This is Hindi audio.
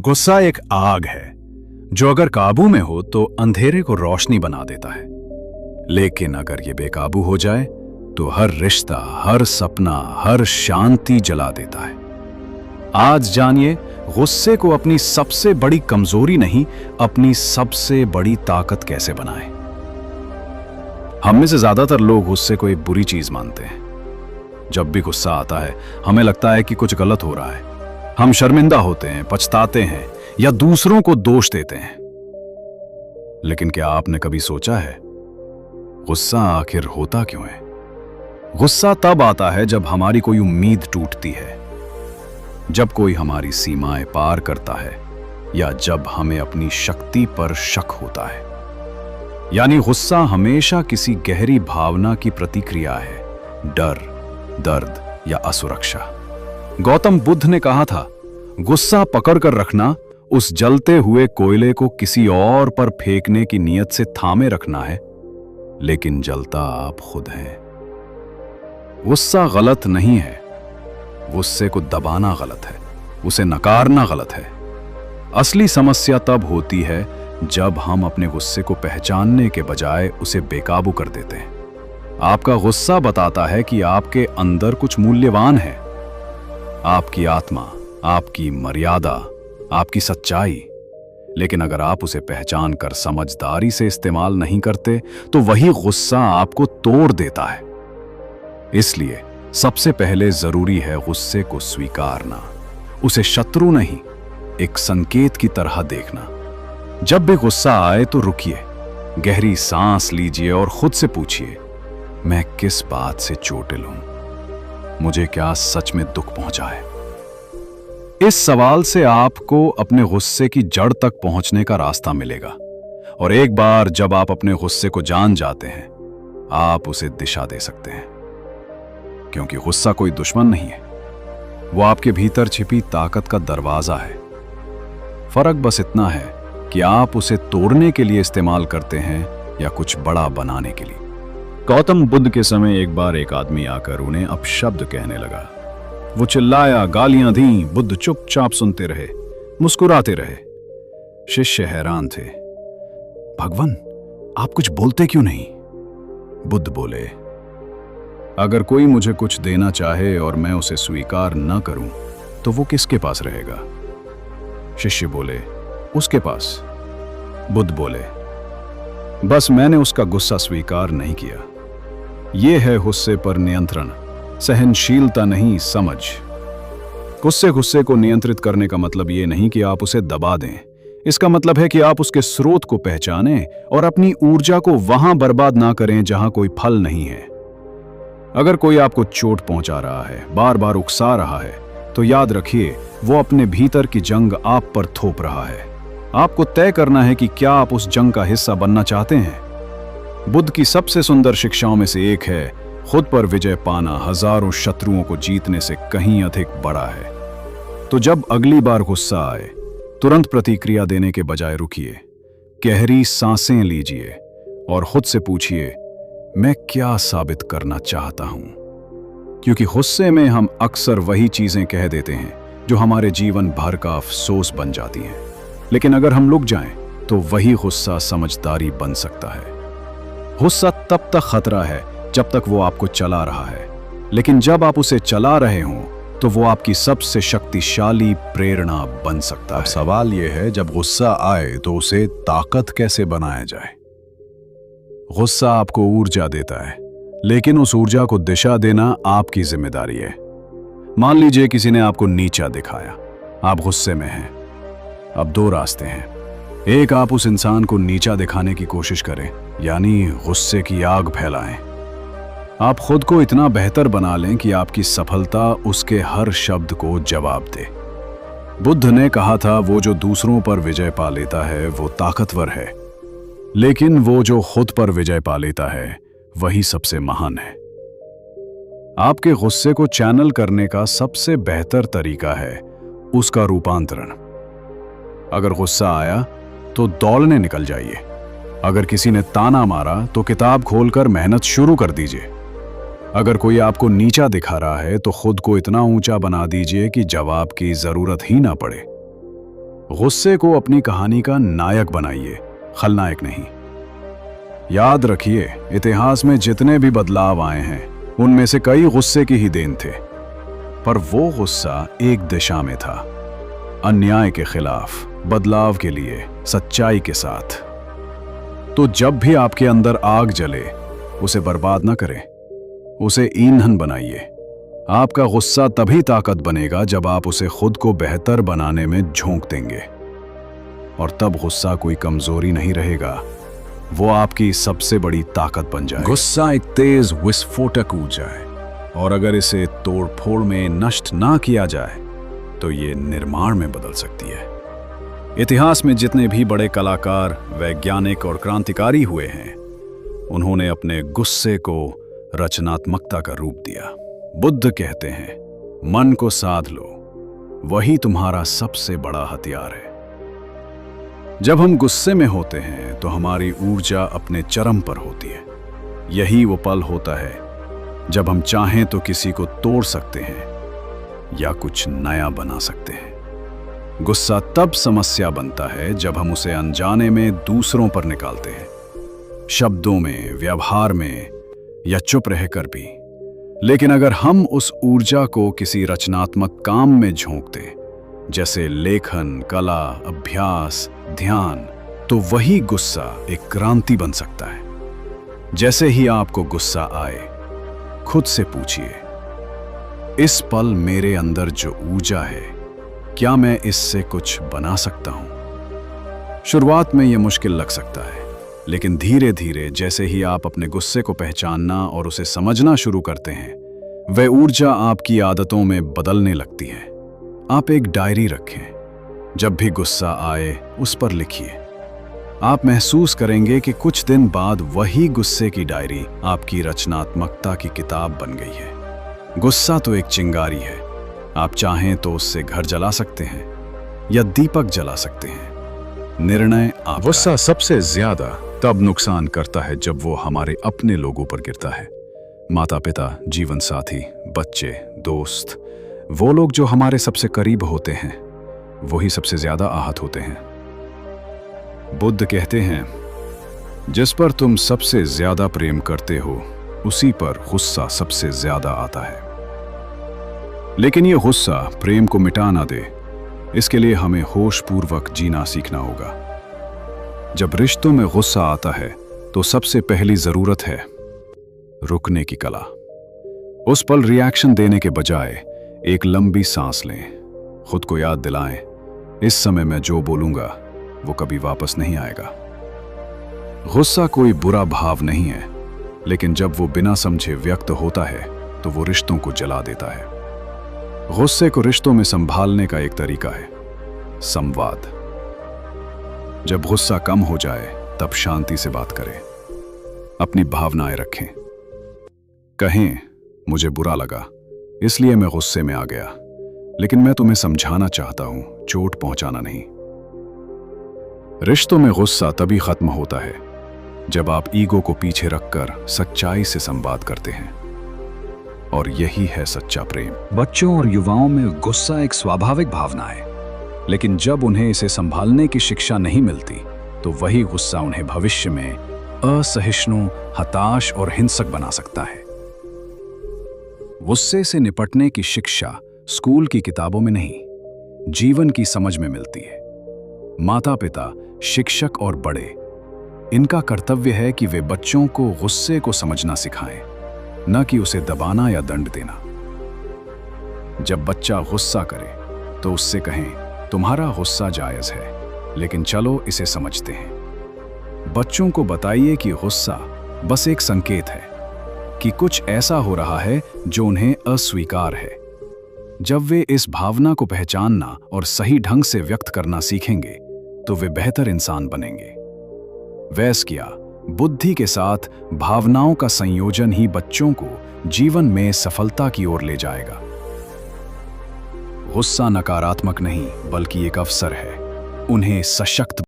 गुस्सा एक आग है जो अगर काबू में हो तो अंधेरे को रोशनी बना देता है, लेकिन अगर ये बेकाबू हो जाए तो हर रिश्ता, हर सपना, हर शांति जला देता है। आज जानिए गुस्से को अपनी सबसे बड़ी कमजोरी नहीं, अपनी सबसे बड़ी ताकत कैसे बनाएं। हम में से ज्यादातर लोग गुस्से को एक बुरी चीज मानते हैं। जब भी गुस्सा आता है हमें लगता है कि कुछ गलत हो रहा है। हम शर्मिंदा होते हैं, पछताते हैं या दूसरों को दोष देते हैं। लेकिन क्या आपने कभी सोचा है गुस्सा आखिर होता क्यों है? गुस्सा तब आता है जब हमारी कोई उम्मीद टूटती है, जब कोई हमारी सीमाएं पार करता है या जब हमें अपनी शक्ति पर शक होता है। यानी गुस्सा हमेशा किसी गहरी भावना की प्रतिक्रिया है, डर, दर्द या असुरक्षा। गौतम बुद्ध ने कहा था, गुस्सा पकड़ कर रखना उस जलते हुए कोयले को किसी और पर फेंकने की नीयत से थामे रखना है, लेकिन जलता आप खुद हैं। गुस्सा गलत नहीं है, गुस्से को दबाना गलत है, उसे नकारना गलत है। असली समस्या तब होती है जब हम अपने गुस्से को पहचानने के बजाय उसे बेकाबू कर देते हैं। आपका गुस्सा बताता है कि आपके अंदर कुछ मूल्यवान है, आपकी आत्मा, आपकी मर्यादा, आपकी सच्चाई। लेकिन अगर आप उसे पहचान कर समझदारी से इस्तेमाल नहीं करते तो वही गुस्सा आपको तोड़ देता है। इसलिए सबसे पहले जरूरी है गुस्से को स्वीकारना, उसे शत्रु नहीं, एक संकेत की तरह देखना। जब भी गुस्सा आए तो रुकिए, गहरी सांस लीजिए और खुद से पूछिए, मैं किस बात से चोटिल हूं? मुझे क्या सच में दुख पहुंचा है? इस सवाल से आपको अपने गुस्से की जड़ तक पहुंचने का रास्ता मिलेगा। और एक बार जब आप अपने गुस्से को जान जाते हैं, आप उसे दिशा दे सकते हैं। क्योंकि गुस्सा कोई दुश्मन नहीं है, वो आपके भीतर छिपी ताकत का दरवाजा है। फर्क बस इतना है कि आप उसे तोड़ने के लिए इस्तेमाल करते हैं या कुछ बड़ा बनाने के लिए। गौतम बुद्ध के समय एक बार एक आदमी आकर उन्हें अपशब्द कहने लगा। वो चिल्लाया, गालियां दी, बुद्ध चुपचाप सुनते रहे, मुस्कुराते रहे। शिष्य हैरान थे, भगवान आप कुछ बोलते क्यों नहीं? बुद्ध बोले, अगर कोई मुझे कुछ देना चाहे और मैं उसे स्वीकार न करूं तो वो किसके पास रहेगा? शिष्य बोले, उसके पास। बुद्ध बोले, बस मैंने उसका गुस्सा स्वीकार नहीं किया। यह है गुस्से पर नियंत्रण, सहनशीलता नहीं, समझ। गुस्से को नियंत्रित करने का मतलब यह नहीं कि आप उसे दबा दें। इसका मतलब है कि आप उसके स्रोत को पहचानें और अपनी ऊर्जा को वहां बर्बाद ना करें जहां कोई फल नहीं है। अगर कोई आपको चोट पहुंचा रहा है, बार बार उकसा रहा है, तो याद रखिए वो अपने भीतर की जंग आप पर थोप रहा है। आपको तय करना है कि क्या आप उस जंग का हिस्सा बनना चाहते हैं। बुद्ध की सबसे सुंदर शिक्षाओं में से एक है, खुद पर विजय पाना हजारों शत्रुओं को जीतने से कहीं अधिक बड़ा है। तो जब अगली बार गुस्सा आए, तुरंत प्रतिक्रिया देने के बजाय रुकिए, गहरी सांसें लीजिए और खुद से पूछिए, मैं क्या साबित करना चाहता हूं? क्योंकि गुस्से में हम अक्सर वही चीजें कह देते हैं जो हमारे जीवन भर का अफसोस बन जाती हैं। लेकिन अगर हम रुक जाएं, तो वही गुस्सा समझदारी बन सकता है। गुस्सा तब तक खतरा है जब तक वो आपको चला रहा है, लेकिन जब आप उसे चला रहे हों तो वो आपकी सबसे शक्तिशाली प्रेरणा बन सकता है। अब सवाल यह है, जब गुस्सा आए तो उसे ताकत कैसे बनाया जाए? गुस्सा आपको ऊर्जा देता है, लेकिन उस ऊर्जा को दिशा देना आपकी जिम्मेदारी है। मान लीजिए किसी ने आपको नीचा दिखाया, आप गुस्से में हैं। अब दो रास्ते हैं, एक आप उस इंसान को नीचा दिखाने की कोशिश करें, यानी गुस्से की आग फैलाएं। आप खुद को इतना बेहतर बना लें कि आपकी सफलता उसके हर शब्द को जवाब दे। बुद्ध ने कहा था, वो जो दूसरों पर विजय पा लेता है वो ताकतवर है, लेकिन वो जो खुद पर विजय पा लेता है वही सबसे महान है। आपके गुस्से को चैनल करने का सबसे बेहतर तरीका है उसका रूपांतरण। अगर गुस्सा आया तो दौड़ने निकल जाइए। अगर किसी ने ताना मारा तो किताब खोलकर मेहनत शुरू कर दीजिए। अगर कोई आपको नीचा दिखा रहा है तो खुद को इतना ऊंचा बना दीजिए कि जवाब की जरूरत ही ना पड़े। गुस्से को अपनी कहानी का नायक बनाइए, खलनायक नहीं। याद रखिए, इतिहास में जितने भी बदलाव आए हैं उनमें से कई गुस्से की ही देन थे, पर वो गुस्सा एक दिशा में था, अन्याय के खिलाफ, बदलाव के लिए, सच्चाई के साथ। तो जब भी आपके अंदर आग जले, उसे बर्बाद न करें, उसे ईंधन बनाइए। आपका गुस्सा तभी ताकत बनेगा जब आप उसे खुद को बेहतर बनाने में झोंक देंगे, और तब गुस्सा कोई कमजोरी नहीं रहेगा, वो आपकी सबसे बड़ी ताकत बन जाए। गुस्सा एक तेज विस्फोटक ऊर्जा है, और अगर इसे तोड़ फोड़ में नष्ट ना किया जाए तो ये निर्माण में बदल सकती है। इतिहास में जितने भी बड़े कलाकार, वैज्ञानिक और क्रांतिकारी हुए हैं, उन्होंने अपने गुस्से को रचनात्मकता का रूप दिया। बुद्ध कहते हैं, मन को साध लो, वही तुम्हारा सबसे बड़ा हथियार है। जब हम गुस्से में होते हैं तो हमारी ऊर्जा अपने चरम पर होती है। यही वो पल होता है जब हम चाहें तो किसी को तोड़ सकते हैं या कुछ नया बना सकते हैं। गुस्सा तब समस्या बनता है जब हम उसे अनजाने में दूसरों पर निकालते हैं, शब्दों में, व्यवहार में या चुप रहकर भी। लेकिन अगर हम उस ऊर्जा को किसी रचनात्मक काम में झोंक दें, जैसे लेखन, कला, अभ्यास, ध्यान, तो वही गुस्सा एक क्रांति बन सकता है। जैसे ही आपको गुस्सा आए, खुद से पूछिए, इस पल मेरे अंदर जो ऊर्जा है, क्या मैं इससे कुछ बना सकता हूं? शुरुआत में यह मुश्किल लग सकता है, लेकिन धीरे धीरे जैसे ही आप अपने गुस्से को पहचानना और उसे समझना शुरू करते हैं, वह ऊर्जा आपकी आदतों में बदलने लगती है। आप एक डायरी रखें, जब भी गुस्सा आए उस पर लिखिए। आप महसूस करेंगे कि कुछ दिन बाद वही गुस्से की डायरी आपकी रचनात्मकता की किताब बन गई है। गुस्सा तो एक चिंगारी है, आप चाहें तो उससे घर जला सकते हैं या दीपक जला सकते हैं, निर्णय आपका। गुस्सा सबसे ज्यादा तब नुकसान करता है जब वो हमारे अपने लोगों पर गिरता है। माता पिता, जीवन साथी, बच्चे, दोस्त, वो लोग जो हमारे सबसे करीब होते हैं, वही सबसे ज्यादा आहत होते हैं। बुद्ध कहते हैं, जिस पर तुम सबसे ज्यादा प्रेम करते हो, उसी पर गुस्सा सबसे ज्यादा आता है। लेकिन यह गुस्सा प्रेम को मिटा ना दे, इसके लिए हमें होशपूर्वक जीना सीखना होगा। जब रिश्तों में गुस्सा आता है तो सबसे पहली जरूरत है रुकने की कला। उस पल रिएक्शन देने के बजाय एक लंबी सांस लें, खुद को याद दिलाएं, इस समय मैं जो बोलूंगा वो कभी वापस नहीं आएगा। गुस्सा कोई बुरा भाव नहीं है, लेकिन जब वो बिना समझे व्यक्त होता है तो वो रिश्तों को जला देता है। गुस्से को रिश्तों में संभालने का एक तरीका है संवाद। जब गुस्सा कम हो जाए तब शांति से बात करें, अपनी भावनाएं रखें। कहें, मुझे बुरा लगा इसलिए मैं गुस्से में आ गया, लेकिन मैं तुम्हें समझाना चाहता हूं, चोट पहुंचाना नहीं। रिश्तों में गुस्सा तभी खत्म होता है जब आप ईगो को पीछे रखकर सच्चाई से संवाद करते हैं, और यही है सच्चा प्रेम। बच्चों और युवाओं में गुस्सा एक स्वाभाविक भावना है, लेकिन जब उन्हें इसे संभालने की शिक्षा नहीं मिलती तो वही गुस्सा उन्हें भविष्य में असहिष्णु, हताश और हिंसक बना सकता है। गुस्से से निपटने की शिक्षा स्कूल की किताबों में नहीं, जीवन की समझ में मिलती है। माता पिता, शिक्षक और बड़े, इनका कर्तव्य है कि वे बच्चों को गुस्से को समझना सिखाएं, न कि उसे दबाना या दंड देना। जब बच्चा गुस्सा करे तो उससे कहें, तुम्हारा गुस्सा जायज है, लेकिन चलो इसे समझते हैं। बच्चों को बताइए कि गुस्सा बस एक संकेत है कि कुछ ऐसा हो रहा है जो उन्हें अस्वीकार है। जब वे इस भावना को पहचानना और सही ढंग से व्यक्त करना सीखेंगे तो वे बेहतर इंसान बनेंगे। वैस्किया, बुद्धि के साथ भावनाओं का संयोजन ही बच्चों को जीवन में सफलता की ओर ले जाएगा। गुस्सा नकारात्मक नहीं, बल्कि एक अवसर है उन्हें सशक्त